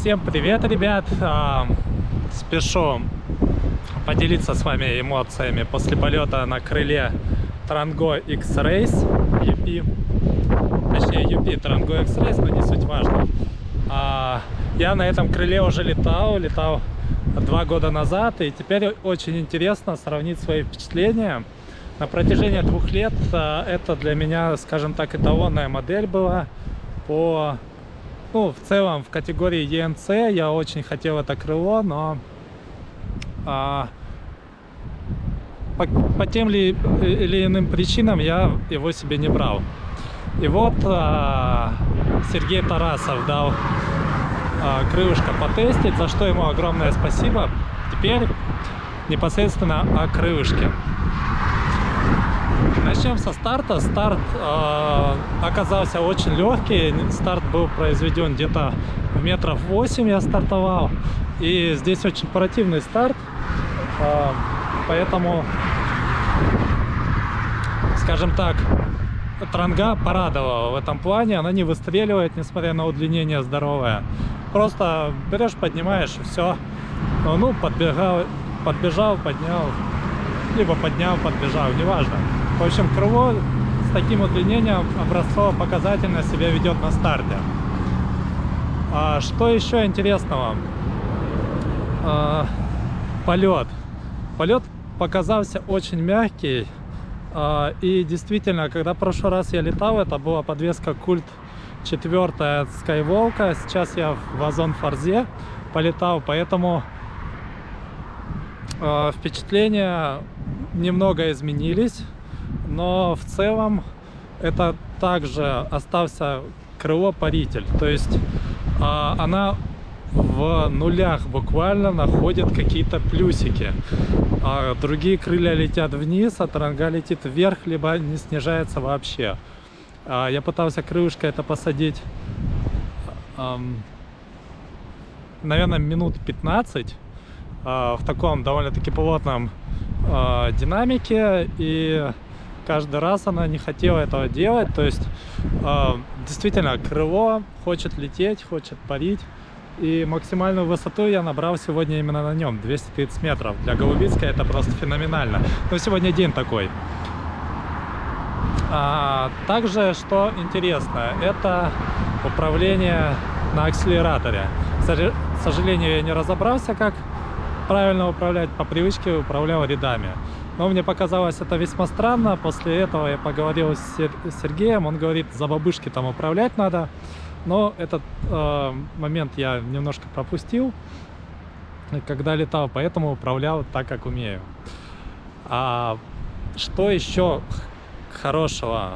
Всем привет, ребят! Спешу поделиться с вами эмоциями после полета на крыле Trango X-Race UP. Точнее UP Trango X-Race, но не суть важно. Я на этом крыле уже летал 2 года назад, и теперь очень интересно сравнить свои впечатления. На протяжении 2 лет это для меня, скажем так, эталонная модель была по... в целом в категории ENC я очень хотел это крыло, но по тем или иным причинам я его себе не брал. И вот Сергей Тарасов дал крылышко потестить, за что ему огромное спасибо. Теперь непосредственно о крылышке. Начнем со старта. Старт оказался очень легкий. Старт был произведен где-то в 8 метров я стартовал. И здесь очень противный старт. Поэтому, скажем так, Trango порадовала в этом плане. Она не выстреливает, несмотря на удлинение здоровое. Просто берешь, поднимаешь и все. Подбежал, поднял. Либо поднял, подбежал, неважно. В общем, крыло с таким удлинением образцово-показательно себя ведет на старте. Что еще интересного? Полет. Полет показался очень мягкий. И действительно, когда в прошлый раз я летал, это была подвеска Культ 4 от Skywalk. Сейчас я в Озон Форзе полетал, поэтому впечатления немного изменились. Но в целом это также остался крыло-паритель. То есть она в нулях буквально находит какие-то плюсики. Другие крылья летят вниз, а Trango летит вверх, либо не снижается вообще. Я пытался крылышко это посадить, наверное, минут 15 в таком довольно-таки плотном динамике, и каждый раз она не хотела этого делать. То есть действительно крыло хочет лететь, хочет парить, и максимальную высоту я набрал сегодня именно на нем 230 метров. Для Голубицкой это просто феноменально, но сегодня день такой. Также, что интересно, это управление на акселераторе. К сожалению, я не разобрался, как правильно управлять. По привычке управлял рядами. Но мне показалось это весьма странно. После этого я поговорил с Сергеем. Он говорит, за бабушки там управлять надо. Но этот момент я немножко пропустил, когда летал. Поэтому управлял так, как умею. Что еще хорошего?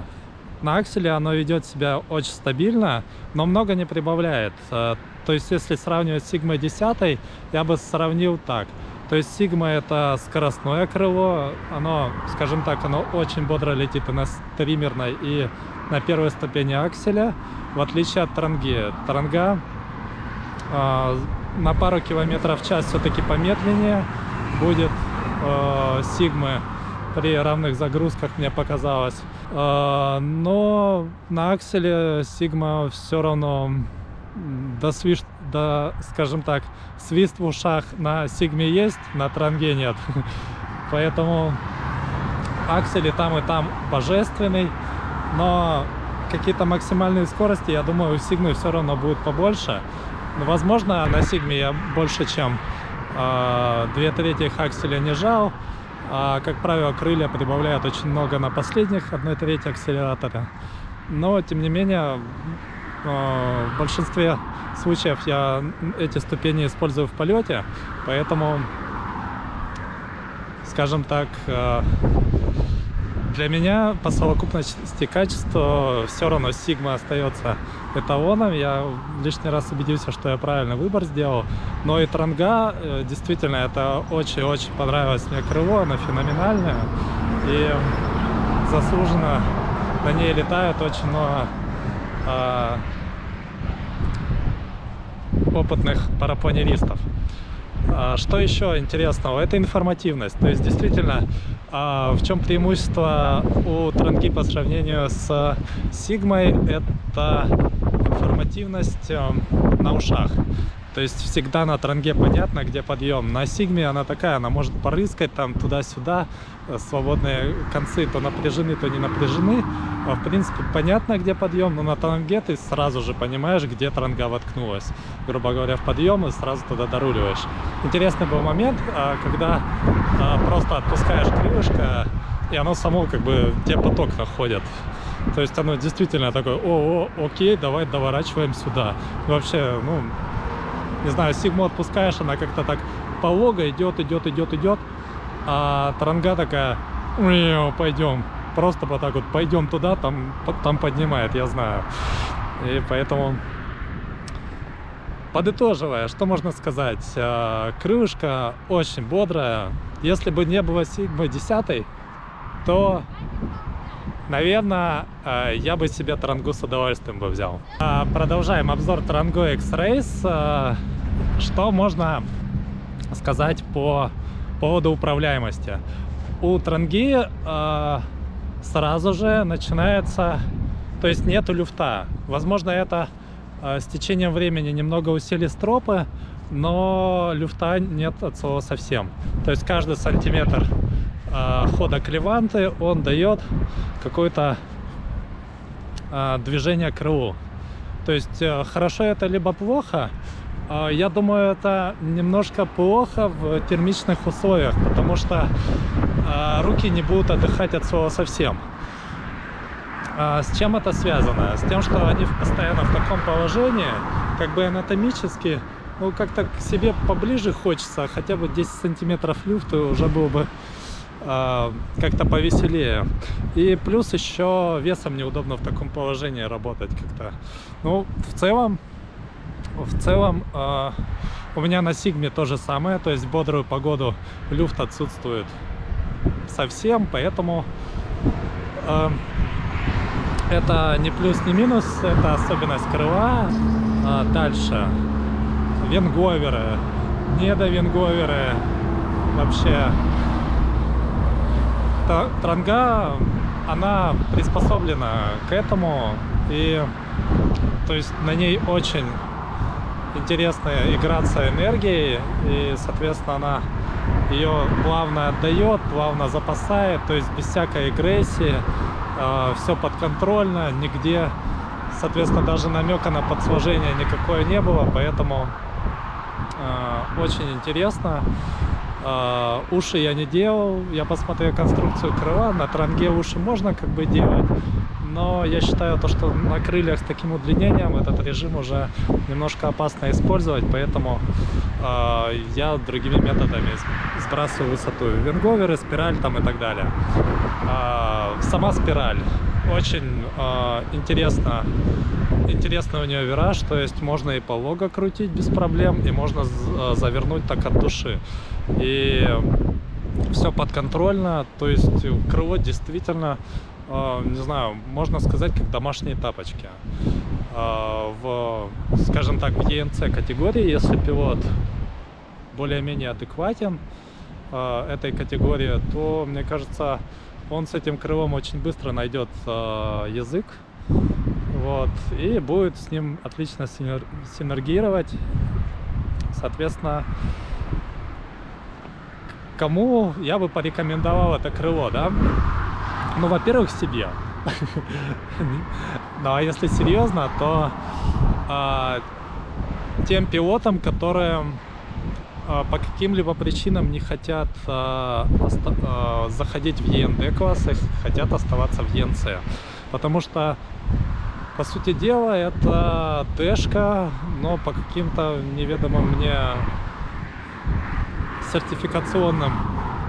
На акселе оно ведет себя очень стабильно, но много не прибавляет. То есть, если сравнивать с Sigma 10, я бы сравнил так. То есть, Sigma это скоростное крыло, оно, скажем так, оно очень бодро летит и на стримерной, и на первой ступени акселя, в отличие от Trango. Trango на пару километров в час все-таки помедленнее будет Sigma при равных загрузках, мне показалось. Но на акселе Sigma все равно скажем так, свист в ушах на Sigma есть, на Trango нет. Поэтому аксель и там божественный, но какие-то максимальные скорости, я думаю, у Sigma все равно будет побольше. Возможно, на Sigma я больше, чем 2/3 акселя не жал. Как правило, крылья прибавляют очень много на последних 1/3 акселератора. Но, тем не менее, в большинстве случаев я эти ступени использую в полете. Поэтому, скажем так, для меня по совокупности качеств все равно Sigma остается эталоном. Я лишний раз убедился, что я правильный выбор сделал. Но и Trango, действительно, это очень-очень понравилось мне крыло, оно феноменальное. И заслуженно на ней летают очень много опытных парапланеристов. Что еще интересного? Это информативность. То есть, действительно, в чем преимущество у Trango по сравнению с Sigma? Это информативность на ушах. То есть всегда на транге понятно, где подъем. На сигме она такая, она может порыскать там туда-сюда, свободные концы то напряжены, то не напряжены. В принципе, понятно, где подъем, но на транге ты сразу же понимаешь, где транга воткнулась. Грубо говоря, в подъем и сразу туда доруливаешь. Интересный был момент, когда просто отпускаешь крылышко, и оно само как бы тебе поток находит. То есть оно действительно такое: о, окей, давай доворачиваем сюда. И вообще, ну, не знаю, сигму отпускаешь, она как-то так полого идет, а транга такая: пойдем, просто вот так вот пойдем туда, там поднимает, я знаю. И поэтому, подытоживая, что можно сказать, крылышко очень бодрая. Если бы не было сигмы 10, то, наверное, я бы себе трангу с удовольствием бы взял. Продолжаем обзор Trango X-Race. Что можно сказать по поводу управляемости? У транги сразу же начинается, то есть нету люфта. Возможно, это с течением времени немного усилили стропы, но люфта нет от слова совсем. То есть каждый сантиметр хода клеванты, он дает какое-то движение к крылу. То есть хорошо это либо плохо. Я думаю, это немножко плохо в термичных условиях, потому что руки не будут отдыхать от слова совсем. С чем это связано? С тем, что они постоянно в таком положении, как бы анатомически, ну как-то к себе поближе хочется, хотя бы 10 сантиметров люфта уже было бы как-то повеселее. И плюс еще весом неудобно в таком положении работать как-то. Ну, в целом у меня на сигме то же самое, то есть в бодрую погоду люфт отсутствует совсем, поэтому это не плюс, не минус, это особенность крыла. Дальше венговеры, недовенговеры, вообще транга, она приспособлена к этому, и то есть на ней очень интересная играться энергией, и соответственно она ее плавно отдает, плавно запасает, то есть без всякой агрессии, все подконтрольно, нигде, соответственно, даже намека на подсложение никакое не было, поэтому очень интересно. Уши я не делал, я посмотрел конструкцию крыла, на транге уши можно как бы делать, но я считаю то, что на крыльях с таким удлинением этот режим уже немножко опасно использовать, поэтому я другими методами сбрасываю высоту, венговеры, спираль там и так далее. Сама спираль очень интересный у нее вираж, то есть можно и полого крутить без проблем, и можно завернуть так от души. И все подконтрольно, то есть крыло действительно, не знаю, можно сказать, как домашние тапочки. Скажем так, в ENC категории, если пилот более-менее адекватен этой категории, то, мне кажется, он с этим крылом очень быстро найдет язык, вот, и будет с ним отлично синергировать. Соответственно, кому я бы порекомендовал это крыло, да? Ну, во-первых, себе. Ну, а если серьезно, то тем пилотам, которые по каким-либо причинам не хотят заходить в END классы, хотят оставаться в ENC. Потому что, по сути дела, это дэшка, но по каким-то неведомым мне сертификационным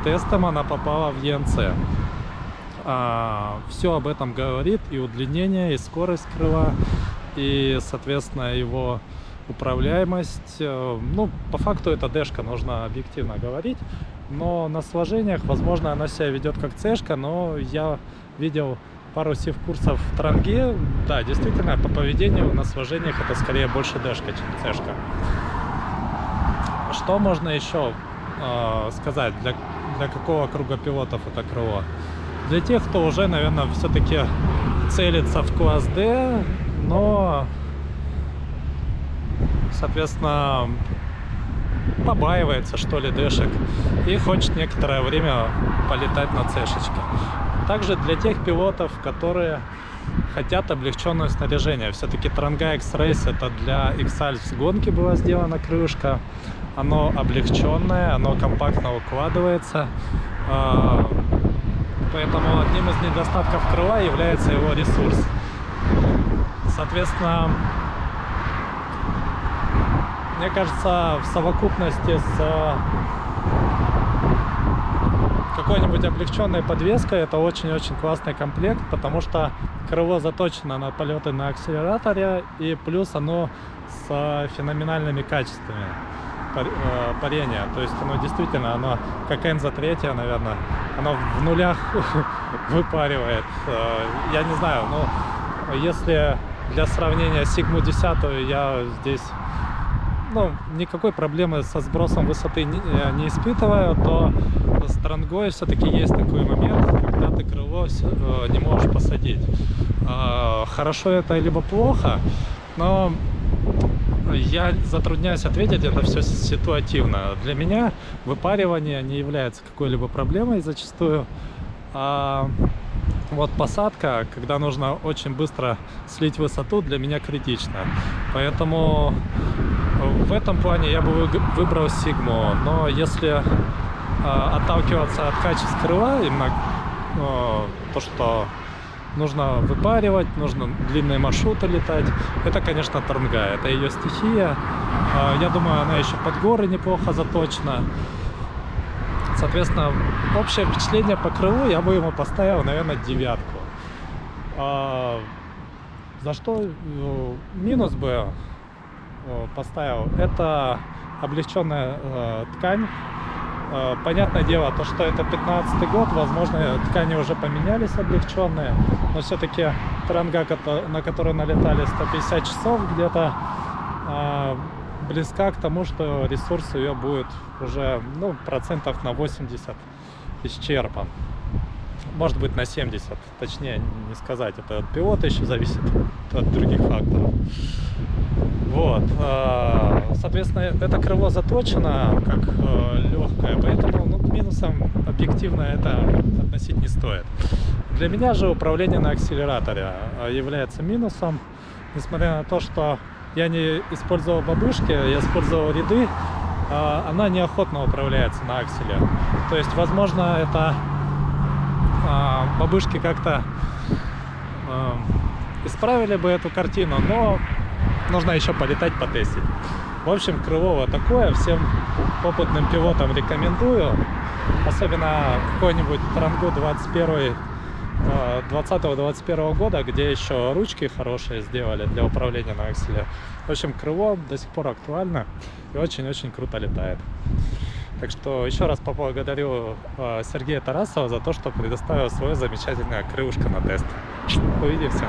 тестам она попала в ENC. Все об этом говорит, и удлинение, и скорость крыла, и, соответственно, его управляемость. Ну, по факту это дэшка, нужно объективно говорить, но на сложениях, возможно, она себя ведет как цешка, но я видел пару сив-курсов в транге, да, действительно, по поведению на сложениях это скорее больше дэшка, чем цешка. Что можно еще сказать, для какого круга пилотов это крыло? Для тех, кто уже, наверное, все-таки целится в класс D, но соответственно, побаивается, что ли, дэшек и хочет некоторое время полетать на цешечке. Также для тех пилотов, которые хотят облегченное снаряжение. Все-таки Tranga X-Race это для X-Alps гонки была сделана крышка. Оно облегченное, оно компактно укладывается. Поэтому одним из недостатков крыла является его ресурс. Соответственно, мне кажется, в совокупности с какой-нибудь облегченной подвеской это очень-очень классный комплект, потому что крыло заточено на полеты на акселераторе, и плюс оно с феноменальными качествами парения. То есть оно действительно, оно как Enzo 3, наверное, оно в нулях выпаривает. Я не знаю, но если для сравнения Sigma 10 я здесь никакой проблемы со сбросом высоты не испытываю, то с Трангой все-таки есть такой момент, когда ты крыло не можешь посадить. Хорошо это либо плохо, но я затрудняюсь ответить, это все ситуативно. Для меня выпаривание не является какой-либо проблемой зачастую. Вот посадка, когда нужно очень быстро слить высоту, для меня критично. Поэтому в этом плане я бы выбрал Sigma. Но если отталкиваться от качеств крыла, именно то, что нужно выпаривать, нужно длинные маршруты летать, это, конечно, Tranga, это ее стихия. Я думаю, она еще под горы неплохо заточена. Соответственно, общее впечатление по крылу я бы ему поставил, наверное, 9. За что минус бы поставил, это облегченная ткань. Понятное дело, то, что это 15-й год, возможно, ткани уже поменялись облегченные, но все-таки Tranga, на которой налетали 150 часов, где-то близка к тому, что ресурс ее будет уже процентов на 80 исчерпан. Может быть, на 70, точнее не сказать, это от пилота еще зависит, от других факторов. Вот, соответственно, это крыло заточено как легкое, поэтому к минусам объективно это относить не стоит. Для меня же управление на акселераторе является минусом, несмотря на то, что я не использовал бабушки, я использовал ряды, она неохотно управляется на акселе. То есть, возможно, это бабушки как-то исправили бы эту картину, но нужно еще полетать, потестить. В общем, крыло вот такое, всем опытным пилотам рекомендую. Особенно какой-нибудь Tranga 20-21 года, где еще ручки хорошие сделали для управления на акселе. В общем, крыло до сих пор актуально и очень-очень круто летает. Так что еще раз поблагодарю Сергея Тарасова за то, что предоставил свое замечательное крылышко на тест. Увидимся!